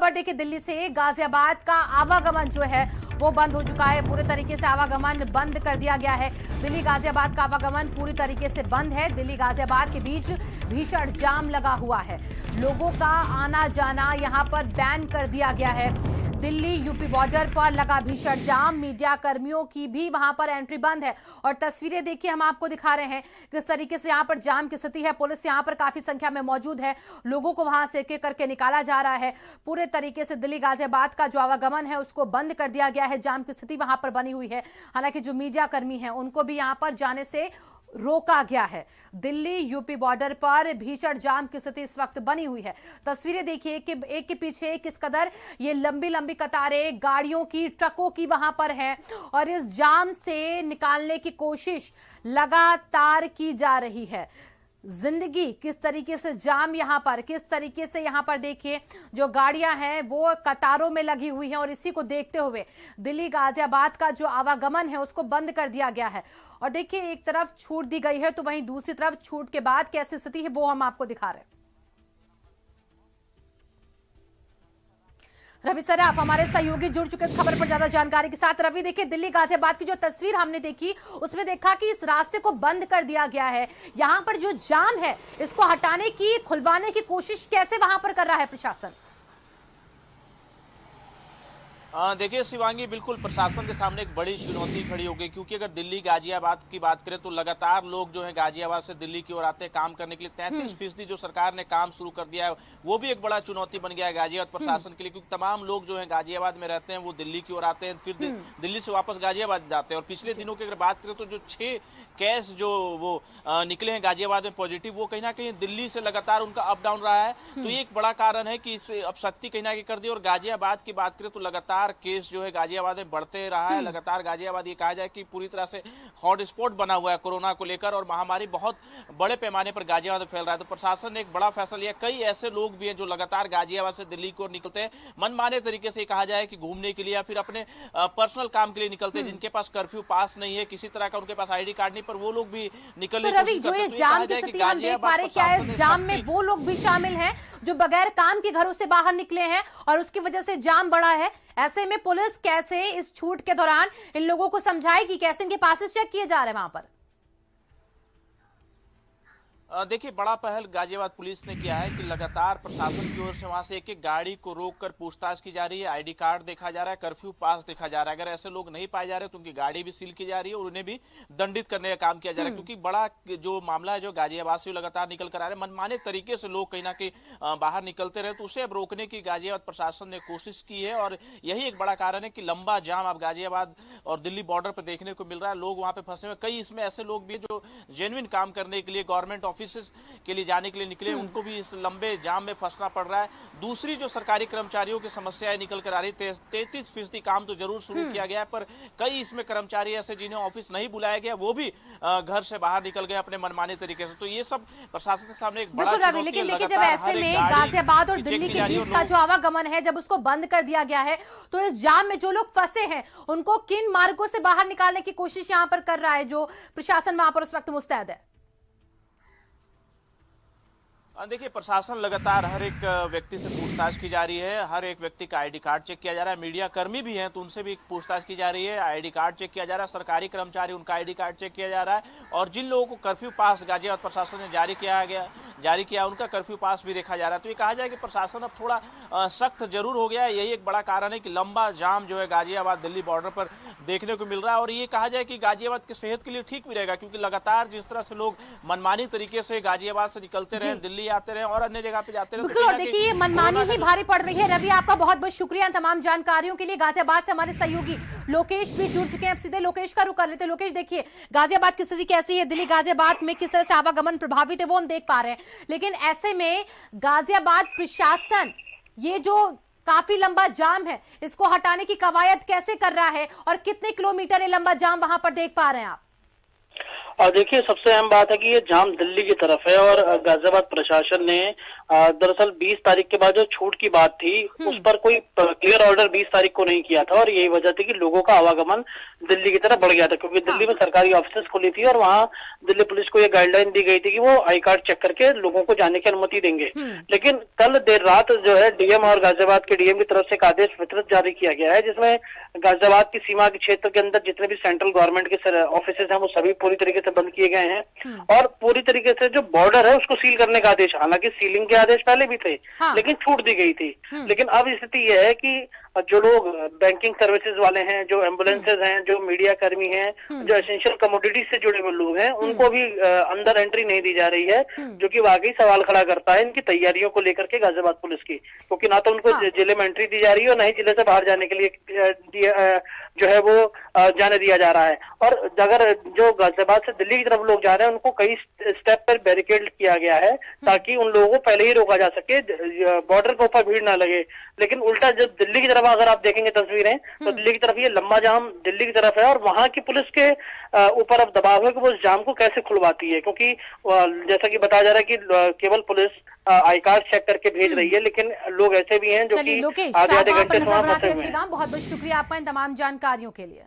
खबर देखिए दिल्ली से, गाजियाबाद का आवागमन जो है वो बंद हो चुका है। पूरे तरीके से आवागमन बंद कर दिया गया है। दिल्ली गाजियाबाद का आवागमन पूरी तरीके से बंद है। दिल्ली गाजियाबाद के बीच भीषण जाम लगा हुआ है। लोगों का आना जाना यहां पर बैन कर दिया गया है। दिल्ली यूपी बॉर्डर पर लगा भीषण जाम, मीडिया कर्मियों की भी वहां पर एंट्री बंद है। और तस्वीरें देखिए हम आपको दिखा रहे हैं किस तरीके से यहां पर जाम की स्थिति है। पुलिस यहां पर काफी संख्या में मौजूद है। लोगों को वहां से एक एक करके निकाला जा रहा है। पूरे तरीके से दिल्ली गाजियाबाद का जो आवागमन है उसको बंद कर दिया गया है। जाम की स्थिति वहां पर बनी हुई है। हालांकि जो मीडिया कर्मी हैं उनको भी यहां पर जाने से रोका गया है। दिल्ली यूपी बॉर्डर पर भीषण जाम की स्थिति इस वक्त बनी हुई है। तस्वीरें देखिए कि एक के पीछे किस कदर ये लंबी लंबी कतारें गाड़ियों की, ट्रकों की वहां पर है और इस जाम से निकालने की कोशिश लगातार की जा रही है। जिंदगी किस तरीके से जाम यहां पर, किस तरीके से यहां पर देखिए जो गाड़ियां हैं वो कतारों में लगी हुई हैं और इसी को देखते हुए दिल्ली गाजियाबाद का जो आवागमन है उसको बंद कर दिया गया है। और देखिए एक तरफ छूट दी गई है तो वहीं दूसरी तरफ छूट के बाद कैसी स्थिति है वो हम आपको दिखा रहे हैं। रवि सराफ हमारे सहयोगी जुड़ चुके इस खबर पर ज्यादा जानकारी के साथ। रवि देखिए दिल्ली गाजियाबाद की जो तस्वीर हमने देखी उसमें देखा कि इस रास्ते को बंद कर दिया गया है। यहां पर जो जाम है इसको हटाने की, खुलवाने की कोशिश कैसे वहां पर कर रहा है प्रशासन? देखिए शिवांगी, बिल्कुल प्रशासन के सामने एक बड़ी चुनौती खड़ी हो गई, क्योंकि अगर दिल्ली गाजियाबाद की बात करें तो लगातार लोग जो है गाजियाबाद से दिल्ली की ओर आते हैं काम करने के लिए। 33% जो सरकार ने काम शुरू कर दिया है वो भी एक बड़ा चुनौती बन गया है गाजियाबाद प्रशासन के लिए, क्योंकि तमाम लोग जो है गाजियाबाद में रहते हैं वो दिल्ली की ओर आते हैं, फिर दिल्ली से वापस गाजियाबाद जाते हैं। और पिछले दिनों की अगर बात करें तो जो 6 केस जो वो निकले हैं गाजियाबाद में पॉजिटिव, वो कहीं ना कहीं दिल्ली से लगातार उनका अप डाउन रहा है। तो ये एक बड़ा कारण है कि इस अपशक्ति कहीं ना कहीं कर दी। और गाजियाबाद की बात करें तो लगातार केस जो है गाजियाबाद में बढ़ते रहा है। लगातार गाजियाबाद ये कहा जाए कि पूरी तरह से हॉटस्पॉट बना हुआ है कोरोना को लेकर और महामारी बहुत बड़े पैमाने पर गाजियाबाद में फैल रहा है। तो प्रशासन ने एक बड़ा फैसला लिया। कई ऐसे लोग भी हैं जो लगातार गाजियाबाद से दिल्ली की ओर निकलते हैं, मनमाने तरीके से कहा जाए कि घूमने के लिए या फिर अपने पर्सनल काम के लिए निकलते हैं, जिनके पास कर्फ्यू पास नहीं है, किसी तरह का उनके पास आईडी कार्ड नहीं, पर वो लोग भी निकलने की कोशिश करते हैं। तो जाम की स्थिति हम देख पा रहे हैं, क्या इस जाम में वो लोग भी शामिल हैं जो बगैर काम के घरों से बाहर निकले हैं और उसकी वजह से जाम बढ़ा है? ऐसे में पुलिस कैसे इस छूट के दौरान इन लोगों को समझाएगी, कैसे इनके पासेस चेक किए जा रहे हैं वहां पर? देखिए बड़ा पहल गाजियाबाद पुलिस ने किया है कि लगातार प्रशासन की ओर से वहां से एक एक गाड़ी को रोककर पूछताछ की जा रही है, आईडी कार्ड देखा जा रहा है, कर्फ्यू पास देखा जा रहा है। अगर ऐसे लोग नहीं पाए जा रहे तो उनकी गाड़ी भी सील की जा रही है और उन्हें भी दंडित करने का काम किया जा रहा है, क्योंकि बड़ा जो मामला है जो गाजियाबाद से लगातार निकल कर आ रहे हैं, मनमाने तरीके से लोग कहीं ना कहीं बाहर निकलते रहे, तो उसे अब रोकने की गाजियाबाद प्रशासन ने कोशिश की है। और यही एक बड़ा कारण है कि लंबा जाम अब गाजियाबाद और दिल्ली बॉर्डर पर देखने को मिल रहा है। लोग वहां पर फंसे हुए, कई इसमें ऐसे लोग भी जो जेन्युइन काम करने के लिए गवर्नमेंट ऑफिस के लिए जाने के लिए निकले, उनको भी इस लंबे जाम में फंसना पड़ रहा है। दूसरी जो सरकारी कर्मचारियों की समस्याएं निकल कर आ रही, 33% काम तो जरूर शुरू किया गया है, पर कई इसमें कर्मचारी ऐसे जिन्हें ऑफिस नहीं बुलाया गया वो भी घर से बाहर निकल गए अपने मनमाने तरीके से। तो ये सब प्रशासन के सामने एक बड़ा चुनौती है। लेकिन देखिए जब ऐसे में गाजियाबाद और दिल्ली के बीच का जो आवागमन है जब उसको बंद कर दिया गया है तो इस जाम में जो लोग फंसे हैं उनको किन मार्गों से बाहर निकालने की कोशिश यहां पर कर रहा है जो प्रशासन वहां पर उस वक्त मुस्तैद है? देखिए प्रशासन लगातार हर एक व्यक्ति से पूछताछ की जा रही है, हर एक व्यक्ति का आईडी कार्ड चेक किया जा रहा है। मीडिया कर्मी भी हैं तो उनसे भी पूछताछ की जा रही है, आईडी कार्ड चेक किया जा रहा है। सरकारी कर्मचारी उनका आईडी कार्ड चेक किया जा रहा है और जिन लोगों को कर्फ्यू पास गाजियाबाद प्रशासन ने जारी किया उनका कर्फ्यू पास भी देखा जा रहा है। तो ये कहा जाए कि प्रशासन अब थोड़ा सख्त जरूर हो गया है। यही एक बड़ा कारण है कि लंबा जाम जो है गाजियाबाद दिल्ली बॉर्डर पर देखने को मिल रहा है। और ये कहा जाए कि गाजियाबाद की सेहत के लिए ठीक भी रहेगा, क्योंकि लगातार जिस तरह से लोग मनमानी तरीके से गाजियाबाद से निकलते रहे, दिल्ली आते रहे और अन्य जगह पे जाते रहे। बिल्कुल, और देखिए मनमानी ही भारी पड़ रही है। रवि आपका बहुत बहुत शुक्रिया तमाम जानकारियों के लिए। गाजियाबाद से हमारे सहयोगी लोकेश भी जुड़ चुके हैं, अब सीधे लोकेश का रुख कर लेते हैं। लोकेश देखिए गाजियाबाद की स्थिति कैसी है, दिल्ली गाजियाबाद में किस तरह से आवागमन प्रभावित है वो हम देख पा रहे हैं, लेकिन ऐसे में गाजियाबाद प्रशासन ये जो काफी लंबा जाम है इसको हटाने की कवायद कैसे कर रहा है और कितने किलोमीटर ये लंबा जाम वहां पर देख पा रहे हैं आप? और देखिए सबसे अहम बात है कि ये जाम दिल्ली की तरफ है और गाजियाबाद प्रशासन ने दरअसल 20 तारीख के बाद जो छूट की बात थी उस पर कोई क्लियर ऑर्डर 20 तारीख को नहीं किया था, और यही वजह थी कि लोगों का आवागमन दिल्ली की तरफ बढ़ गया था, क्योंकि दिल्ली में सरकारी ऑफिस खुली थी और वहां दिल्ली पुलिस को यह गाइडलाइन दी गई थी कि वो आई कार्ड चेक करके लोगों को जाने की अनुमति देंगे। लेकिन कल देर रात जो है डीएम और गाजियाबाद के डीएम की तरफ से एक आदेश वितरित जारी किया गया है, जिसमें गाजियाबाद की सीमा के क्षेत्र के अंदर जितने भी सेंट्रल गवर्नमेंट के ऑफिस हैं वो सभी पूरी तरीके से बंद किए गए हैं, और पूरी तरीके से जो बॉर्डर है उसको सील करने का आदेश, हालांकि सीलिंग के आदेश पहले भी थे लेकिन छूट दी गई थी। लेकिन अब स्थिति यह है कि जो लोग बैंकिंग सर्विसेज वाले हैं, जो एम्बुलेंसेज हैं, जो मीडिया कर्मी हैं, जो एसेंशियल कमोडिटीज से जुड़े हुए लोग हैं, उनको भी अंदर एंट्री नहीं दी जा रही है, जो कि वाकई सवाल खड़ा करता है इनकी तैयारियों को लेकर के गाजियाबाद पुलिस की, क्योंकि ना तो उनको जिले में एंट्री दी जा रही है और ना ही जिले से बाहर जाने के लिए जो है वो जाने दिया जा रहा है। और अगर जो गाजियाबाद से दिल्ली की तरफ लोग जा रहे हैं उनको कई स्टेप पर बैरिकेड किया गया है ताकि उन लोगों को पहले ही रोका जा सके, बॉर्डर के ऊपर भीड़ ना लगे। लेकिन उल्टा जब दिल्ली की तरफ अगर आप देखेंगे तस्वीरें तो दिल्ली की तरफ ये लंबा जाम दिल्ली की तरफ है, और वहां की पुलिस के ऊपर अब दबाव है कि वो इस जाम को कैसे खुलवाती है, क्योंकि जैसा कि बताया जा रहा है कि केवल पुलिस आई कार्ड चेक करके भेज रही है, लेकिन लोग ऐसे भी हैं जो कि आधे आधे घंटे से वहां फंसे हुए हैं। बहुत बहुत शुक्रिया आपका इन तमाम जानकारियों के लिए।